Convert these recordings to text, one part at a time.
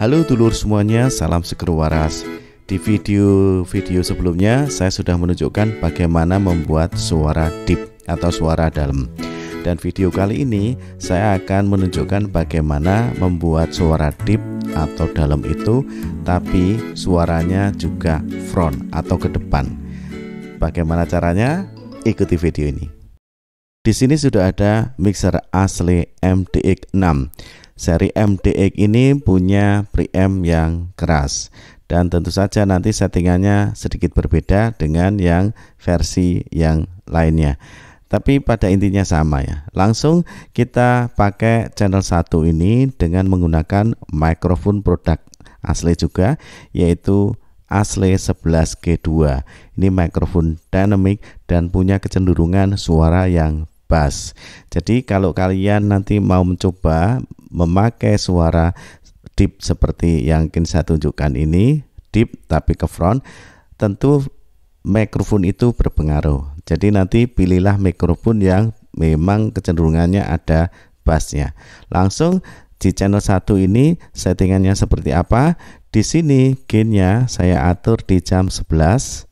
Halo dulur semuanya, salam seger waras. Di video sebelumnya saya sudah menunjukkan bagaimana membuat suara deep atau suara dalam. Dan video kali ini saya akan menunjukkan bagaimana membuat suara deep atau dalam itu tapi suaranya juga front atau ke depan. Bagaimana caranya? Ikuti video ini. Di sini sudah ada mixer asli MDX 6. Seri MDX ini punya preamp yang keras dan tentu saja nanti settingannya sedikit berbeda dengan yang versi yang lainnya. Tapi pada intinya sama ya. Langsung kita pakai channel 1 ini dengan menggunakan mikrofon produk asli juga, yaitu Asli 11G2. Ini mikrofon dynamic dan punya kecenderungan suara yang bass. Jadi kalau kalian nanti mau mencoba memakai suara deep seperti yang ingin saya tunjukkan ini, deep tapi ke front, tentu mikrofon itu berpengaruh. Jadi nanti pilihlah mikrofon yang memang kecenderungannya ada bassnya. Langsung di channel 1 ini settingannya seperti apa? Di sini gainnya saya atur di jam 11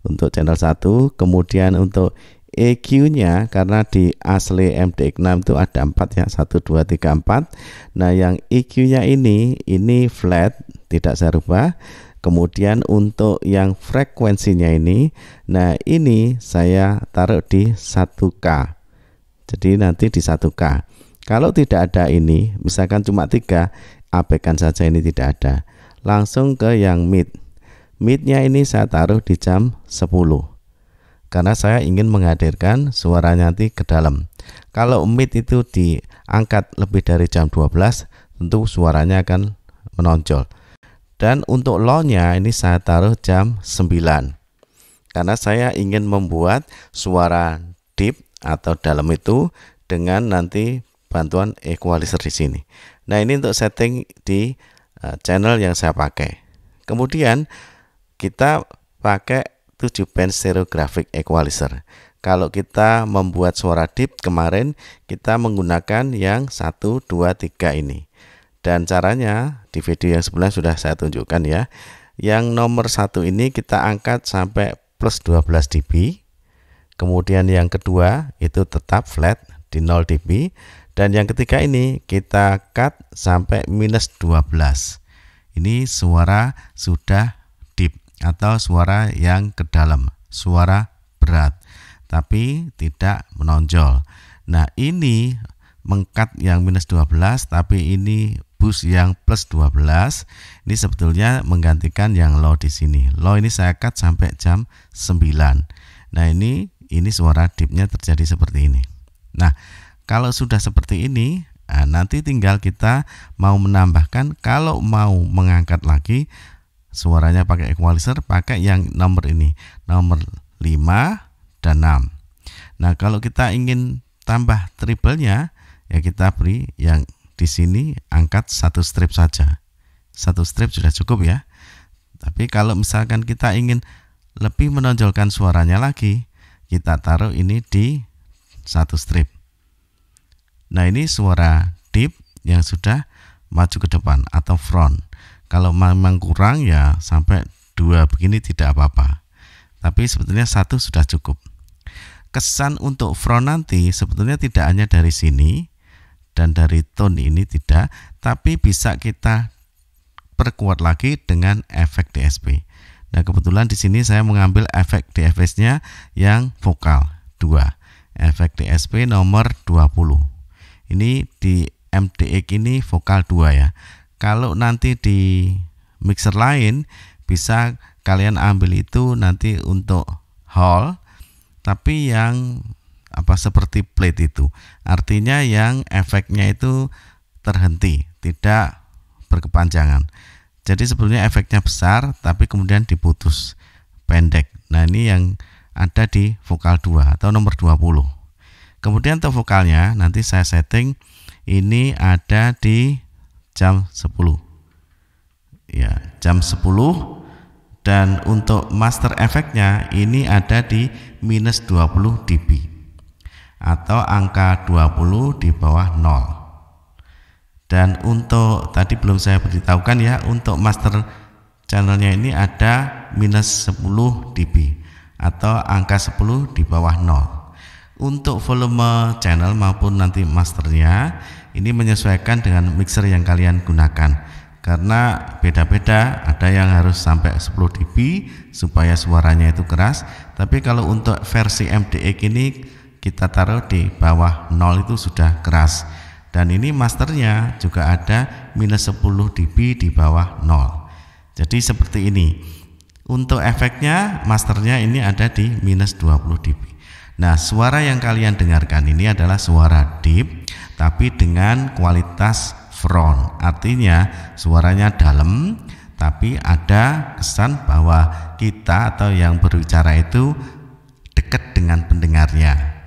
untuk channel 1, kemudian untuk EQ-nya karena di asli MDX 6 itu ada 4 ya, 1, 2, 3, 4. Nah yang EQ-nya ini flat, tidak saya rubah. Kemudian untuk yang frekuensinya ini, nah ini saya taruh di 1K. Jadi nanti di 1K. Kalau tidak ada ini, misalkan cuma 3, abaikan saja ini tidak ada. Langsung ke yang mid. Mid-nya ini saya taruh di jam 10. Karena saya ingin menghadirkan suara nanti ke dalam. Kalau mid itu diangkat lebih dari jam 12, tentu suaranya akan menonjol. Dan untuk low-nya ini saya taruh jam 9. Karena saya ingin membuat suara deep atau dalam itu dengan nanti bantuan equalizer di sini. Nah, ini untuk setting di channel yang saya pakai. Kemudian kita pakai 7 band stereographic equalizer. Kalau kita membuat suara deep kemarin kita menggunakan yang 1, 2, 3 ini. Dan caranya di video yang sebelumnya sudah saya tunjukkan ya. Yang nomor 1 ini kita angkat sampai plus 12 dB. Kemudian yang kedua itu tetap flat di 0 dB. Dan yang ketiga ini kita cut sampai minus 12. Ini suara sudah deep atau suara yang ke dalam, suara berat tapi tidak menonjol. Nah ini mengkat yang minus 12 tapi ini boost yang plus 12. Ini sebetulnya menggantikan yang low di sini. Low ini saya cut sampai jam 9. Nah ini suara deepnya terjadi seperti ini. Nah kalau sudah seperti ini, nanti tinggal kita mau menambahkan, kalau mau mengangkat lagi suaranya pakai equalizer, pakai yang nomor ini, nomor 5 dan 6. Nah kalau kita ingin tambah triple-nya, ya kita beri yang di sini angkat 1 strip saja. 1 strip sudah cukup ya. Tapi kalau misalkan kita ingin lebih menonjolkan suaranya lagi, kita taruh ini di 1 strip. Nah ini suara deep yang sudah maju ke depan atau front. Kalau memang kurang ya sampai 2 begini tidak apa-apa. Tapi sebetulnya 1 sudah cukup. Kesan untuk front nanti sebetulnya tidak hanya dari sini dan dari tone ini tidak, tapi bisa kita perkuat lagi dengan efek DSP. Nah kebetulan di sini saya mengambil efek DFS-nya yang vokal 2. Efek DSP nomor 20. Ini di MDX ini vokal 2 ya. Kalau nanti di mixer lain bisa kalian ambil itu nanti untuk hall, tapi yang seperti plate itu. Artinya yang efeknya itu terhenti, tidak berkepanjangan. Jadi sebetulnya efeknya besar tapi kemudian diputus pendek. Nah ini yang ada di vokal 2 atau nomor 20. Kemudian untuk vokalnya nanti saya setting ini ada di jam 10. Ya, jam 10. Dan untuk master efeknya ini ada di minus 20 dB atau angka 20 di bawah 0. Dan untuk tadi belum saya beritahukan ya, untuk master channelnya ini ada minus 10 dB atau angka 10 di bawah 0. Untuk volume channel maupun nanti masternya ini menyesuaikan dengan mixer yang kalian gunakan, karena beda-beda, ada yang harus sampai 10 dB supaya suaranya itu keras. Tapi kalau untuk versi MDX ini kita taruh di bawah 0 itu sudah keras. Dan ini masternya juga ada minus 10 dB di bawah 0. Jadi seperti ini. Untuk efeknya masternya ini ada di minus 20 dB. Nah, suara yang kalian dengarkan ini adalah suara deep tapi dengan kualitas front. Artinya suaranya dalam tapi ada kesan bahwa kita atau yang berbicara itu dekat dengan pendengarnya.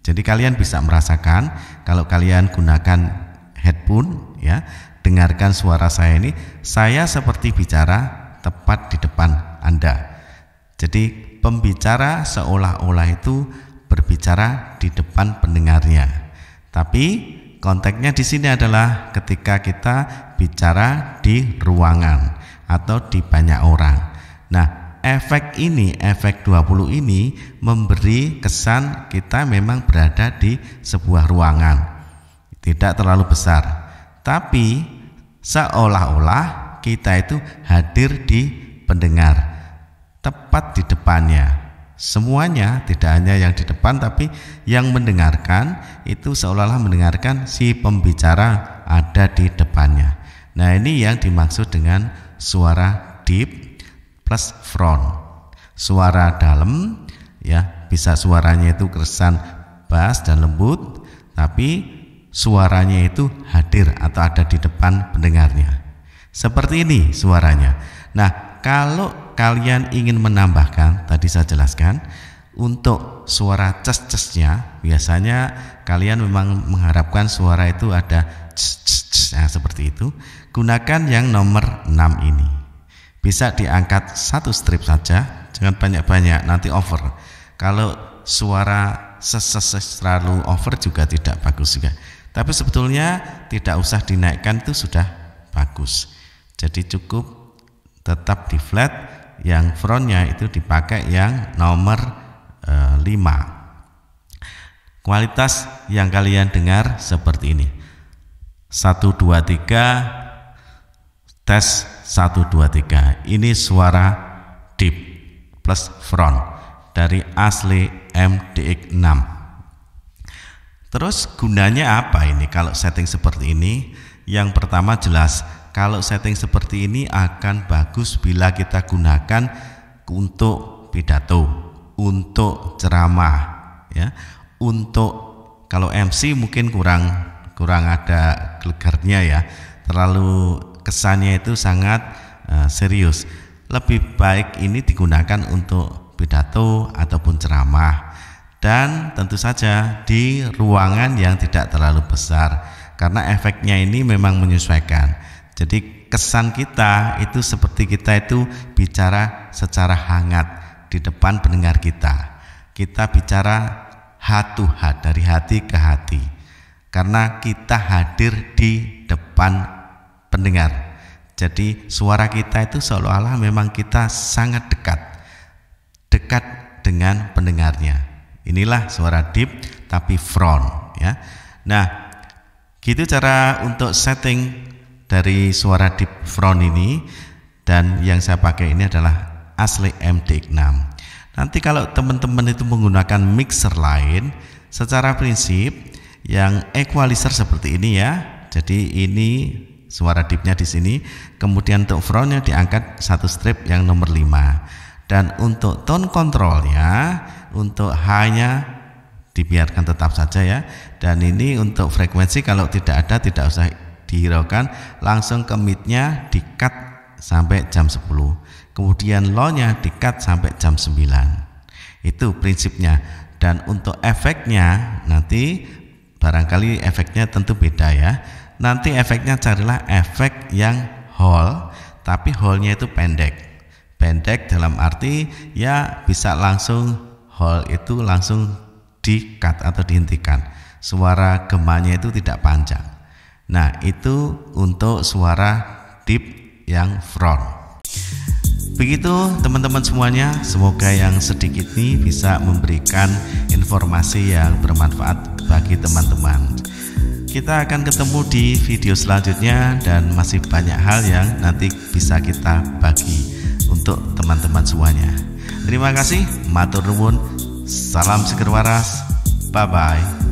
Jadi kalian bisa merasakan kalau kalian gunakan headphone ya, dengarkan suara saya ini, saya seperti bicara tepat di depan Anda. Jadi pembicara seolah-olah itu berbicara di depan pendengarnya. Tapi konteksnya di sini adalah ketika kita bicara di ruangan atau di banyak orang. Nah, efek ini, efek 20 ini memberi kesan kita memang berada di sebuah ruangan, tidak terlalu besar, tapi seolah-olah kita itu hadir di pendengar, tepat di depannya. Semuanya, tidak hanya yang di depan, tapi yang mendengarkan itu seolah-olah mendengarkan si pembicara ada di depannya. Nah, ini yang dimaksud dengan suara deep plus front. Suara dalam ya, bisa suaranya itu keresan bass dan lembut, tapi suaranya itu hadir atau ada di depan pendengarnya. Seperti ini suaranya. Nah, kalau kalian ingin menambahkan, tadi saya jelaskan, untuk suara ces-cesnya biasanya kalian memang mengharapkan suara itu ada ces-ces, nah, seperti itu. Gunakan yang nomor 6 ini. Bisa diangkat satu strip saja, jangan banyak-banyak, nanti over. Kalau suara ses terlalu over juga tidak bagus juga. Tapi sebetulnya tidak usah dinaikkan, itu sudah bagus. Jadi cukup tetap di flat, yang frontnya itu dipakai yang nomor 5. Kualitas yang kalian dengar seperti ini. 1 2 3 tes 1 2 3. Ini suara deep plus front dari asli MDX 6. Terus gunanya apa ini kalau setting seperti ini? Yang pertama jelas, kalau setting seperti ini akan bagus bila kita gunakan untuk pidato, untuk ceramah ya. Untuk kalau MC mungkin kurang ada gelegarnya ya. Terlalu kesannya itu sangat serius. Lebih baik ini digunakan untuk pidato ataupun ceramah, dan tentu saja di ruangan yang tidak terlalu besar, karena efeknya ini memang menyesuaikan. Jadi kesan kita itu seperti kita itu bicara secara hangat di depan pendengar kita. Kita bicara heart to heart, dari hati ke hati, karena kita hadir di depan pendengar. Jadi suara kita itu seolah-olah memang kita sangat dekat dengan pendengarnya. Inilah suara deep tapi front ya. Nah, gitu cara untuk setting dari suara deep front ini, dan yang saya pakai ini adalah asli MDX 6. Nanti kalau teman-teman itu menggunakan mixer lain, secara prinsip yang equalizer seperti ini ya. Jadi ini suara deepnya di sini, kemudian untuk frontnya diangkat satu strip yang nomor 5, dan untuk tone controlnya untuk high-nya dibiarkan tetap saja ya. Dan ini untuk frekuensi kalau tidak ada tidak usah dihiraukan, langsung ke mid-nya di-cut sampai jam 10, kemudian low-nya di-cut sampai jam 9. Itu prinsipnya. Dan untuk efeknya nanti barangkali efeknya tentu beda ya. Nanti efeknya carilah efek yang hall, tapi hallnya itu pendek dalam arti ya bisa langsung hall itu langsung di-cut atau dihentikan. Suara gemanya itu tidak panjang. Nah, itu untuk suara deep yang front. Begitu teman-teman semuanya, semoga yang sedikit ini bisa memberikan informasi yang bermanfaat bagi teman-teman. Kita akan ketemu di video selanjutnya dan masih banyak hal yang nanti bisa kita bagi untuk teman-teman semuanya. Terima kasih, matur nuwun, salam seger waras, bye bye.